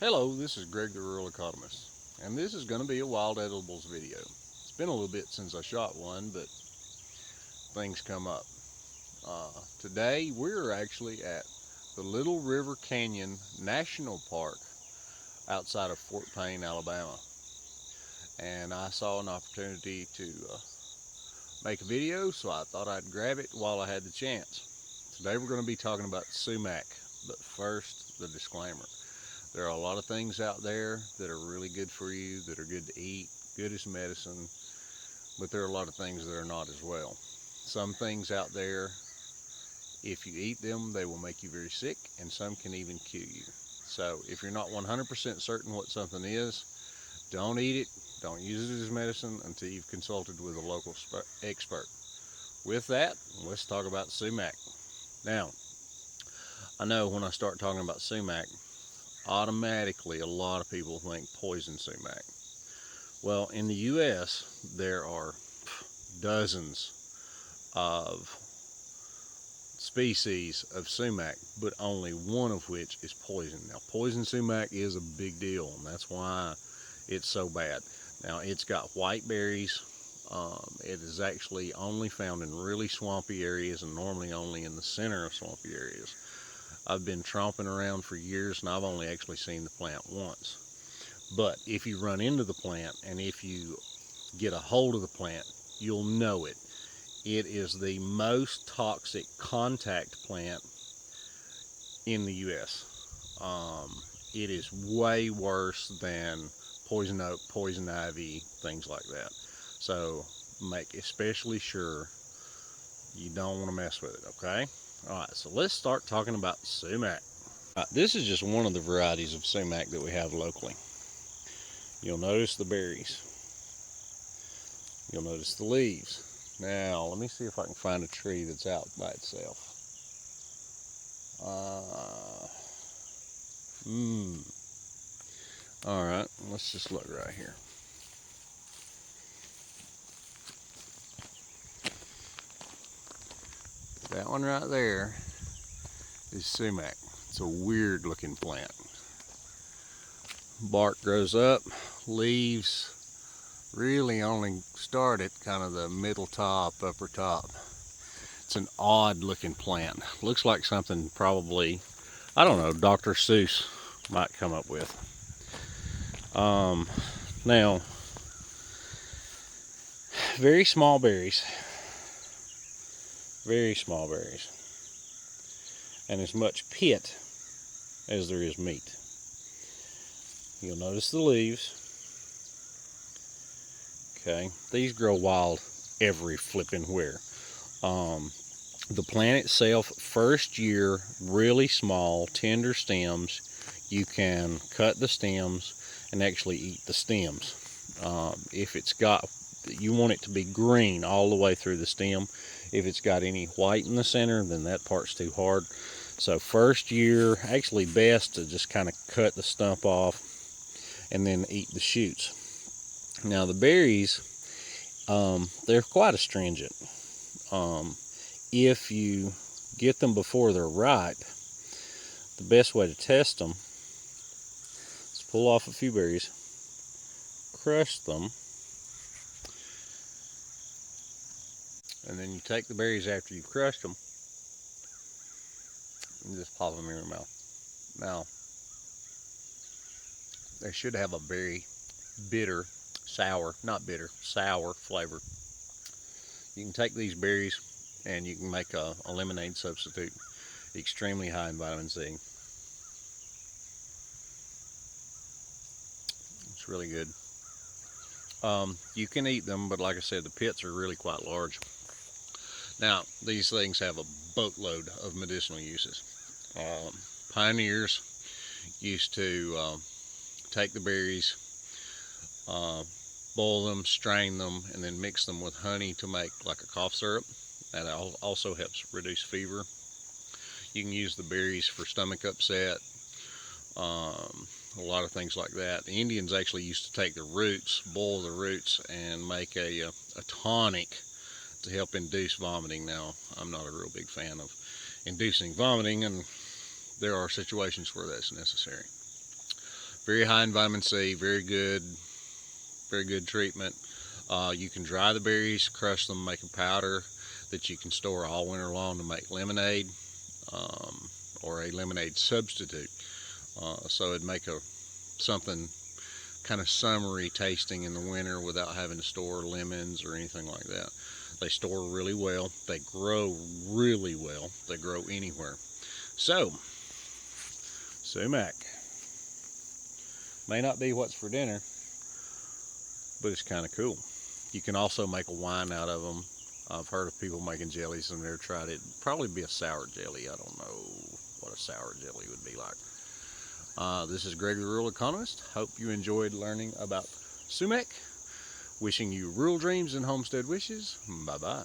Hello, this is Greg the Rural Economist, and this is going to be a wild edibles video. It's been a little bit since I shot one, but things come up. Today we're actually at the Little River Canyon National Park outside of Fort Payne, Alabama, and I saw an opportunity to make a video, so I thought I'd grab it while I had the chance. Today we're going to be talking about sumac, but first the disclaimer. There are a lot of things out there that are really good for you, that are good to eat, good as medicine, but there are a lot of things that are not as well. Some things out there, if you eat them, they will make you very sick, and some can even kill you. So if you're not 100% certain what something is, don't eat it, don't use it as medicine until you've consulted with a local expert. With that, let's talk about sumac. Now, I know when I start talking about sumac, automatically a lot of people think poison sumac. Well, in the US there are dozens of species of sumac, but only one of which is poison. Now, poison sumac is a big deal, and that's why it's so bad. Now, it's got white berries. It is actually only found in really swampy areas and normally only in the center of swampy areas. I've been tromping around for years and I've only actually seen the plant once. But if you run into the plant and if you get a hold of the plant, you'll know it. It is the most toxic contact plant in the U.S. It is way worse than poison oak, poison ivy, things like that. So make especially sure you don't want to mess with it, okay? Alright, so let's start talking about sumac. This is just one of the varieties of sumac that we have locally. You'll notice the berries. You'll notice the leaves. Now, let me see if I can find a tree that's out by itself. Alright, let's just look right here. That one right there is sumac. It's a weird looking plant. Bark grows up, leaves really only start at kind of the middle top, upper top. It's an odd looking plant. Looks like something probably, I don't know, Dr. Seuss might come up with. Now, very small berries. Very small berries. And as much pit as there is meat. You'll notice the leaves. Okay, these grow wild every flipping where. The plant itself, first year, really small, tender stems. You can cut the stems and actually eat the stems. If it's got, you want it to be green all the way through the stem. If it's got any white in the center, then that part's too hard. So first year, actually best to just kind of cut the stump off and then eat the shoots. Now the berries, they're quite astringent. If you get them before they're ripe, the best way to test them is pull off a few berries, crush them, and then you take the berries after you've crushed them and just pop them in your mouth. Now, they should have a very bitter, sour, not bitter, sour flavor. You can take these berries and you can make a lemonade substitute, extremely high in vitamin C. It's really good. You can eat them, but like I said, the pits are really quite large. Now, these things have a boatload of medicinal uses. Pioneers used to take the berries, boil them, strain them, and then mix them with honey to make like a cough syrup. That also helps reduce fever. You can use the berries for stomach upset, a lot of things like that. The Indians actually used to take the roots, boil the roots, and make a tonic to help induce vomiting. Now, I'm not a real big fan of inducing vomiting, and there are situations where that's necessary. Very high in vitamin C, very good treatment. You can dry the berries, crush them, make a powder that you can store all winter long to make lemonade, or a lemonade substitute. So it'd make something kind of summery tasting in the winter without having to store lemons or anything like that. They store really well. They grow really well. They grow anywhere. So, sumac may not be what's for dinner, but it's kind of cool. You can also make a wine out of them. I've heard of people making jellies and never tried it. It'd probably be a sour jelly. I don't know what a sour jelly would be like. This is Greg the Rural Economist. Hope you enjoyed learning about sumac. Wishing you rural dreams and homestead wishes. Bye-bye.